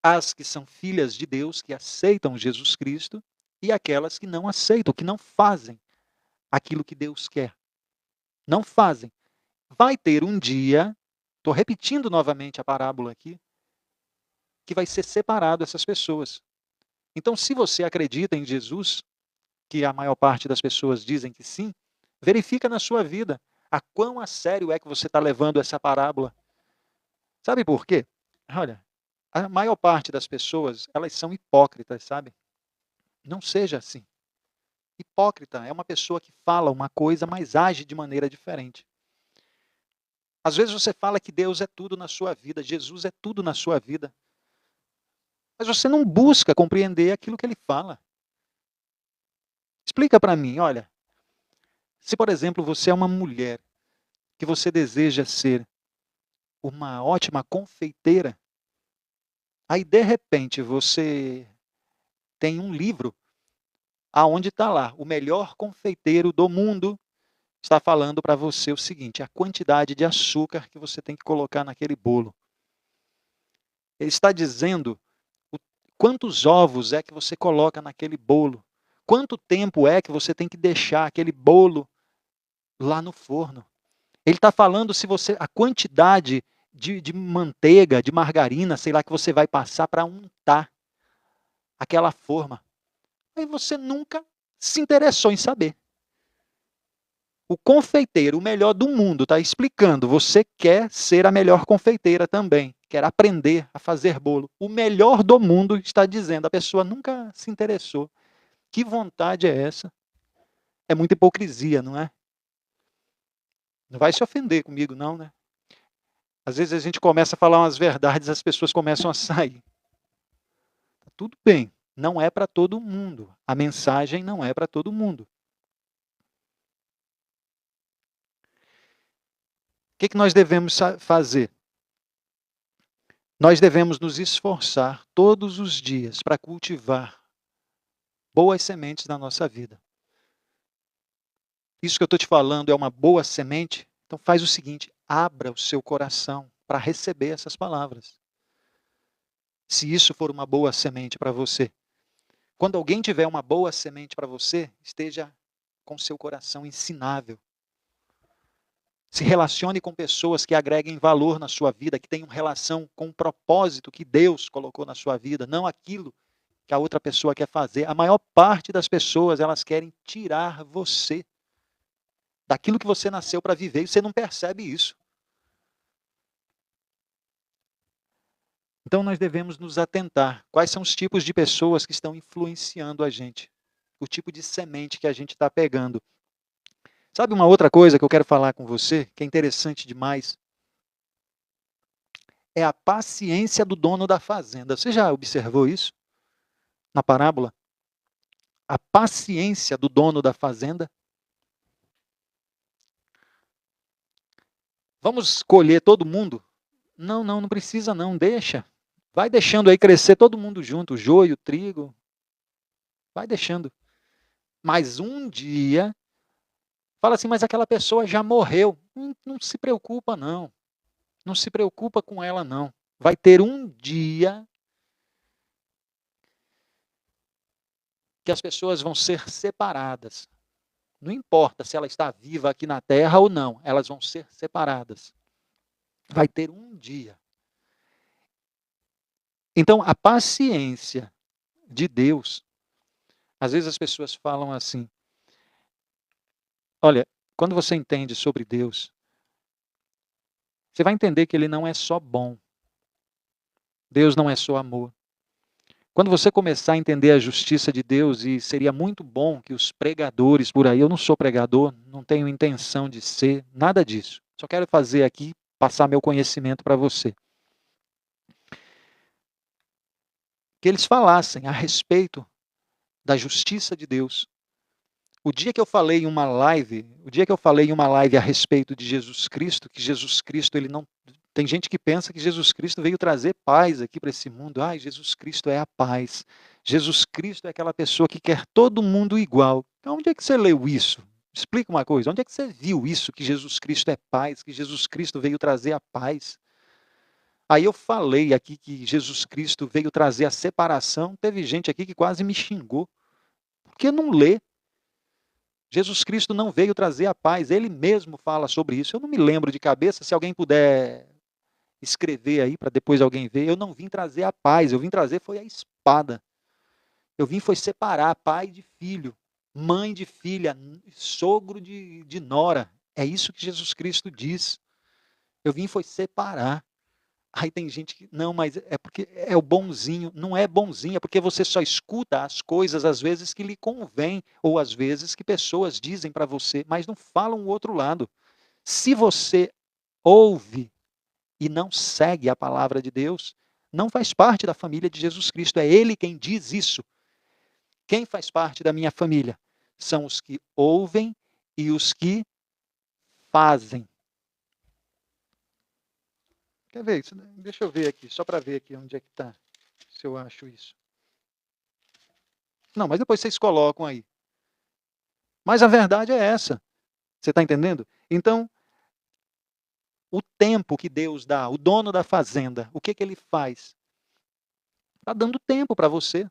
As que são filhas de Deus, que aceitam Jesus Cristo, e aquelas que não aceitam, que não fazem aquilo que Deus quer. Não fazem. Vai ter um dia, estou repetindo novamente a parábola aqui, que vai ser separado essas pessoas. Então, se você acredita em Jesus, que a maior parte das pessoas dizem que sim, verifica na sua vida a quão a sério é que você está levando essa parábola. Sabe por quê? Olha, a maior parte das pessoas, elas são hipócritas, sabe? Não seja assim. Hipócrita é uma pessoa que fala uma coisa, mas age de maneira diferente. Às vezes você fala que Deus é tudo na sua vida, Jesus é tudo na sua vida. Mas você não busca compreender aquilo que ele fala. Explica para mim, olha, se por exemplo você é uma mulher que você deseja ser uma ótima confeiteira, aí de repente você tem um livro aonde está lá, o melhor confeiteiro do mundo está falando para você o seguinte, a quantidade de açúcar que você tem que colocar naquele bolo. Ele está dizendo quantos ovos é que você coloca naquele bolo. Quanto tempo é que você tem que deixar aquele bolo lá no forno. Ele está falando se você a quantidade de manteiga, de margarina, sei lá, que você vai passar para untar aquela forma. Aí você nunca se interessou em saber. O confeiteiro, o melhor do mundo, está explicando. Você quer ser a melhor confeiteira também. Quer aprender a fazer bolo. O melhor do mundo está dizendo. A pessoa nunca se interessou. Que vontade é essa? É muita hipocrisia, não é? Não vai se ofender comigo, não, né? Às vezes a gente começa a falar umas verdades, as pessoas começam a sair. Tá tudo bem. Não é para todo mundo. A mensagem não é para todo mundo. O que nós devemos fazer? Nós devemos nos esforçar todos os dias para cultivar boas sementes na nossa vida. Isso que eu estou te falando é uma boa semente? Então faz o seguinte, abra o seu coração para receber essas palavras. Se isso for uma boa semente para você. Quando alguém tiver uma boa semente para você, esteja com seu coração ensinável. Se relacione com pessoas que agreguem valor na sua vida, que tenham relação com o propósito que Deus colocou na sua vida, não aquilo que a outra pessoa quer fazer. A maior parte das pessoas, elas querem tirar você daquilo que você nasceu para viver e você não percebe isso. Então nós devemos nos atentar. Quais são os tipos de pessoas que estão influenciando a gente? O tipo de semente que a gente está pegando. Sabe uma outra coisa que eu quero falar com você, que é interessante demais? É a paciência do dono da fazenda. Você já observou isso na parábola? A paciência do dono da fazenda. Vamos colher todo mundo? Não precisa não, deixa. Vai deixando aí crescer todo mundo junto, o joio, o trigo. Vai deixando. Mas um dia, fala assim, mas aquela pessoa já morreu. Não se preocupa não. Não se preocupa com ela não. Vai ter um dia que as pessoas vão ser separadas. Não importa se ela está viva aqui na Terra ou não, elas vão ser separadas. Vai ter um dia. Então, a paciência de Deus, às vezes as pessoas falam assim, olha, quando você entende sobre Deus, você vai entender que Ele não é só bom. Deus não é só amor. Quando você começar a entender a justiça de Deus, e seria muito bom que os pregadores por aí, eu não sou pregador, não tenho intenção de ser, nada disso. Só quero fazer aqui, passar meu conhecimento para você. Que eles falassem a respeito da justiça de Deus. O dia que eu falei em uma live a respeito de Jesus Cristo, que Jesus Cristo, ele não... Tem gente que pensa que Jesus Cristo veio trazer paz aqui para esse mundo. Ai, Jesus Cristo é a paz. Jesus Cristo é aquela pessoa que quer todo mundo igual. Então, onde é que você leu isso? Explica uma coisa. Onde é que você viu isso, que Jesus Cristo é paz, que Jesus Cristo veio trazer a paz? Aí eu falei aqui que Jesus Cristo veio trazer a separação. Teve gente aqui que quase me xingou. Porque não lê. Jesus Cristo não veio trazer a paz, ele mesmo fala sobre isso. Eu não me lembro de cabeça, se alguém puder escrever aí para depois alguém ver. Eu não vim trazer a paz, eu vim trazer foi a espada. Eu vim foi separar pai de filho, mãe de filha, sogro de nora. É isso que Jesus Cristo diz. Eu vim foi separar. Aí tem gente que, não, mas é porque é o bonzinho. Não é bonzinho, é porque você só escuta as coisas, às vezes, que lhe convém, ou às vezes que pessoas dizem para você, mas não falam o outro lado. Se você ouve e não segue a palavra de Deus, não faz parte da família de Jesus Cristo. É Ele quem diz isso. Quem faz parte da minha família? São os que ouvem e os que fazem. Quer ver isso? Deixa eu ver aqui, só para ver aqui onde é que está, se eu acho isso. Não, mas depois vocês colocam aí. Mas a verdade é essa. Você está entendendo? Então, o tempo que Deus dá, o dono da fazenda, o que ele faz? Está dando tempo para você.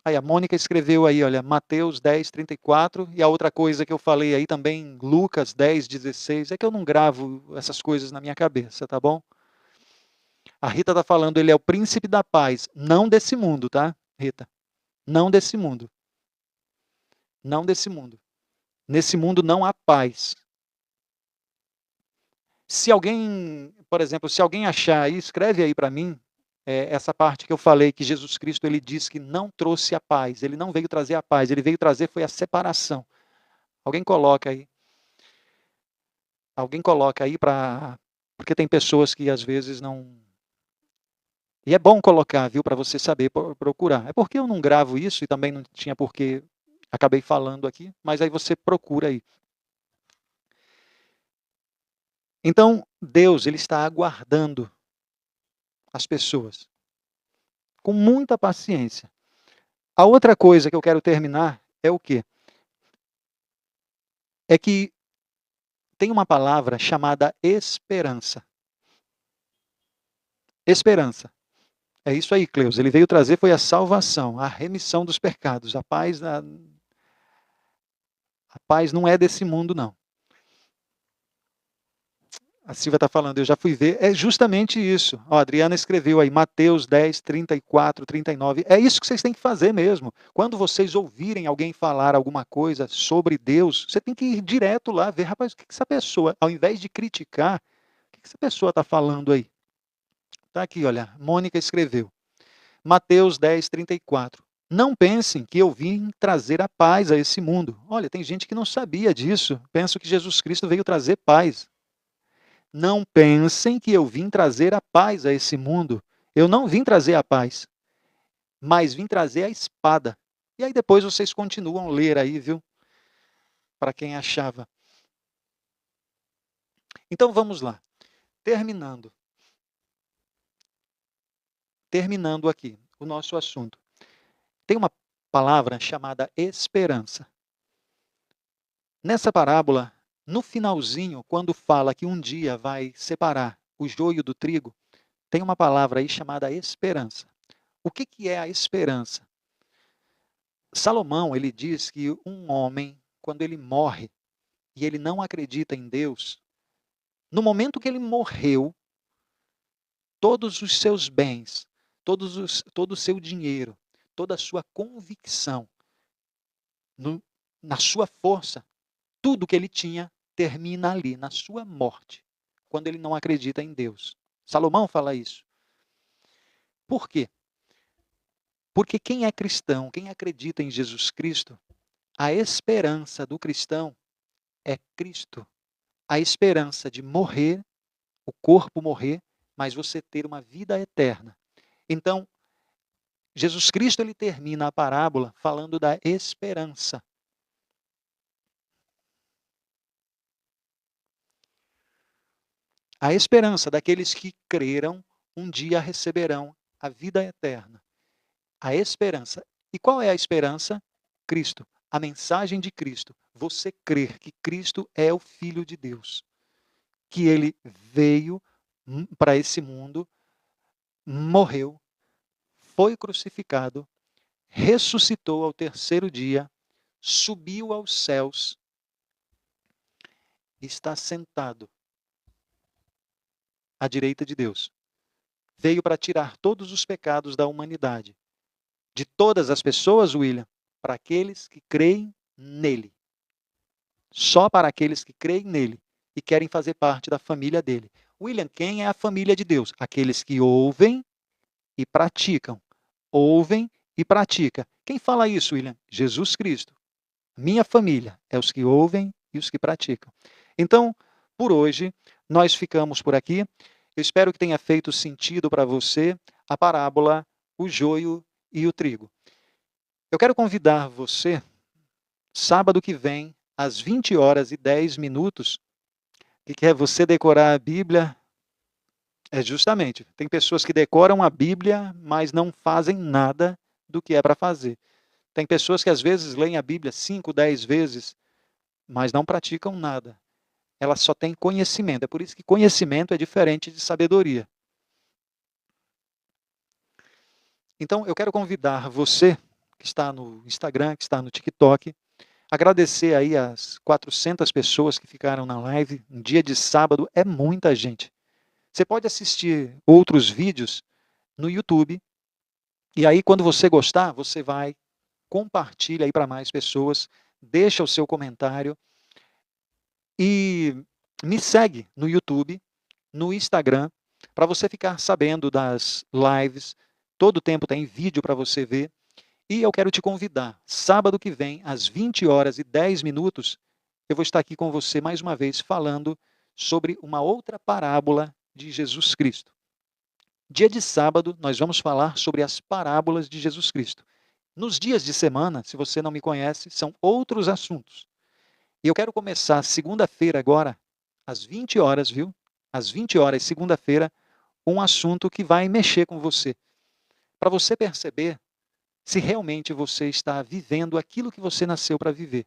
Aí a Mônica escreveu aí, olha, Mateus 10, 34, e a outra coisa que eu falei aí também, Lucas 10, 16, é que eu não gravo essas coisas na minha cabeça, tá bom? A Rita está falando, ele é o príncipe da paz, não desse mundo, tá, Rita? Não desse mundo. Não desse mundo. Nesse mundo não há paz. Se alguém, por exemplo, se alguém achar aí, escreve aí para mim, essa parte que eu falei, que Jesus Cristo ele disse que não trouxe a paz, ele não veio trazer a paz, ele veio trazer foi a separação. Alguém coloca aí. Alguém coloca aí para... Porque tem pessoas que às vezes não... E é bom colocar, viu, para você saber procurar. É porque eu não gravo isso e também não tinha porque acabei falando aqui, mas aí você procura aí. Então, Deus, ele está aguardando as pessoas. Com muita paciência. A outra coisa que eu quero terminar é o quê? É que tem uma palavra chamada esperança. Esperança. É isso aí, Cleus. Ele veio trazer foi a salvação, a remissão dos pecados. A paz não é desse mundo, não. A Silvia está falando, eu já fui ver. É justamente isso. Ó, a Adriana escreveu aí, Mateus 10, 34, 39. É isso que vocês têm que fazer mesmo. Quando vocês ouvirem alguém falar alguma coisa sobre Deus, você tem que ir direto lá, ver, rapaz, o que essa pessoa, ao invés de criticar, o que essa pessoa está falando aí? Está aqui, olha, Mônica escreveu. Mateus 10, 34. Não pensem que eu vim trazer a paz a esse mundo. Olha, tem gente que não sabia disso. Penso que Jesus Cristo veio trazer paz. Não pensem que eu vim trazer a paz a esse mundo. Eu não vim trazer a paz, mas vim trazer a espada. E aí depois vocês continuam a ler aí, viu? Para quem achava. Então vamos lá. Terminando aqui o nosso assunto. Tem uma palavra chamada esperança. Nessa parábola, no finalzinho, quando fala que um dia vai separar o joio do trigo, tem uma palavra aí chamada esperança. O que é a esperança? Salomão, ele diz que um homem, quando ele morre e ele não acredita em Deus, no momento que ele morreu, todos os seus bens, todo o seu dinheiro, toda a sua convicção, na sua força, tudo que ele tinha termina ali, na sua morte, quando ele não acredita em Deus. Salomão fala isso. Por quê? Porque quem é cristão, quem acredita em Jesus Cristo, a esperança do cristão é Cristo. A esperança de morrer, o corpo morrer, mas você ter uma vida eterna. Então, Jesus Cristo ele termina a parábola falando da esperança. A esperança daqueles que creram, um dia receberão a vida eterna. A esperança. E qual é a esperança? Cristo. A mensagem de Cristo. Você crer que Cristo é o Filho de Deus. Que ele veio para esse mundo, morreu, foi crucificado, ressuscitou ao terceiro dia, subiu aos céus, está sentado à direita de Deus. Veio para tirar todos os pecados da humanidade. De todas as pessoas, William, para aqueles que creem nele. Só para aqueles que creem nele e querem fazer parte da família dele. William, quem é a família de Deus? Aqueles que ouvem e praticam. Ouvem e praticam. Quem fala isso, William? Jesus Cristo. Minha família é os que ouvem e os que praticam. Então, por hoje, nós ficamos por aqui. Eu espero que tenha feito sentido para você a parábola, o joio e o trigo. Eu quero convidar você, sábado que vem, às 20 horas e 10 minutos, que quer você decorar a Bíblia. É justamente, tem pessoas que decoram a Bíblia, mas não fazem nada do que é para fazer. Tem pessoas que às vezes leem a Bíblia 5, 10 vezes, mas não praticam nada. Elas só têm conhecimento. É por isso que conhecimento é diferente de sabedoria. Então, eu quero convidar você, que está no Instagram, que está no TikTok, agradecer aí as 400 pessoas que ficaram na live. Um dia de sábado é muita gente. Você pode assistir outros vídeos no YouTube. E aí, quando você gostar, você vai, compartilha aí para mais pessoas, deixa o seu comentário e me segue no YouTube, no Instagram, para você ficar sabendo das lives. Todo tempo tem vídeo para você ver. E eu quero te convidar, sábado que vem, às 20 horas e 10 minutos, eu vou estar aqui com você mais uma vez falando sobre uma outra parábola de Jesus Cristo. Dia de sábado, nós vamos falar sobre as parábolas de Jesus Cristo. Nos dias de semana, se você não me conhece, são outros assuntos. E eu quero começar segunda-feira agora, às 20 horas, viu? Às 20 horas, segunda-feira, um assunto que vai mexer com você, para você perceber se realmente você está vivendo aquilo que você nasceu para viver.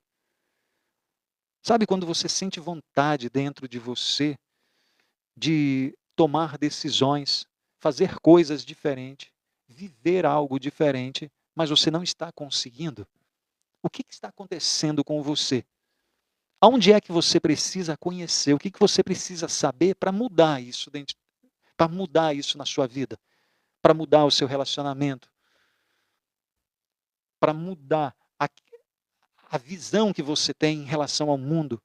Sabe quando você sente vontade dentro de você de tomar decisões, fazer coisas diferentes, viver algo diferente, mas você não está conseguindo? O que está acontecendo com você? Aonde é que você precisa conhecer? O que você precisa saber para mudar isso para mudar isso na sua vida? Para mudar o seu relacionamento? Para mudar a visão que você tem em relação ao mundo?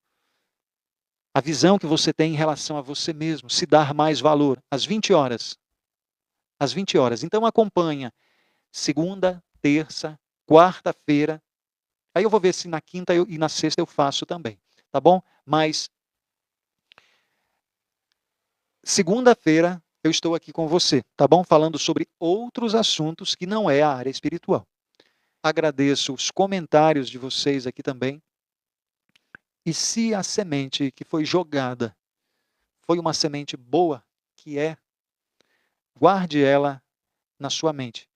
A visão que você tem em relação a você mesmo? Se dar mais valor? Às 20 horas. Às 20 horas. Então acompanha. Segunda, terça, quarta-feira. Aí eu vou ver se na quinta e na sexta eu faço também. Tá bom? Mas segunda-feira eu estou aqui com você, tá bom? Falando sobre outros assuntos que não é a área espiritual. Agradeço os comentários de vocês aqui também. E se a semente que foi jogada foi uma semente boa, guarde ela na sua mente.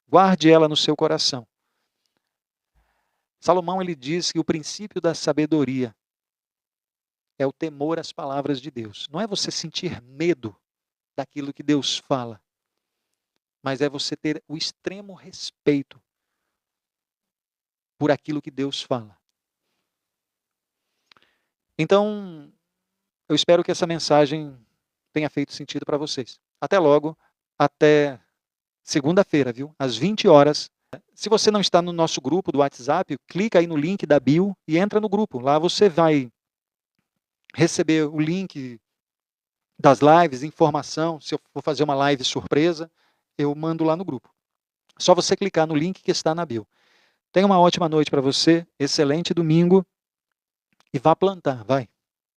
Guarde ela no seu coração. Salomão, ele diz que o princípio da sabedoria é o temor às palavras de Deus. Não é você sentir medo daquilo que Deus fala, mas é você ter o extremo respeito por aquilo que Deus fala. Então, eu espero que essa mensagem tenha feito sentido para vocês. Até logo, até segunda-feira, viu? Às 20 horas. Se você não está no nosso grupo do WhatsApp, clica aí no link da bio e entra no grupo. Lá você vai receber o link das lives, informação. Se eu for fazer uma live surpresa, eu mando lá no grupo. Só você clicar no link que está na bio. Tenha uma ótima noite para você, excelente domingo e vá plantar, vai.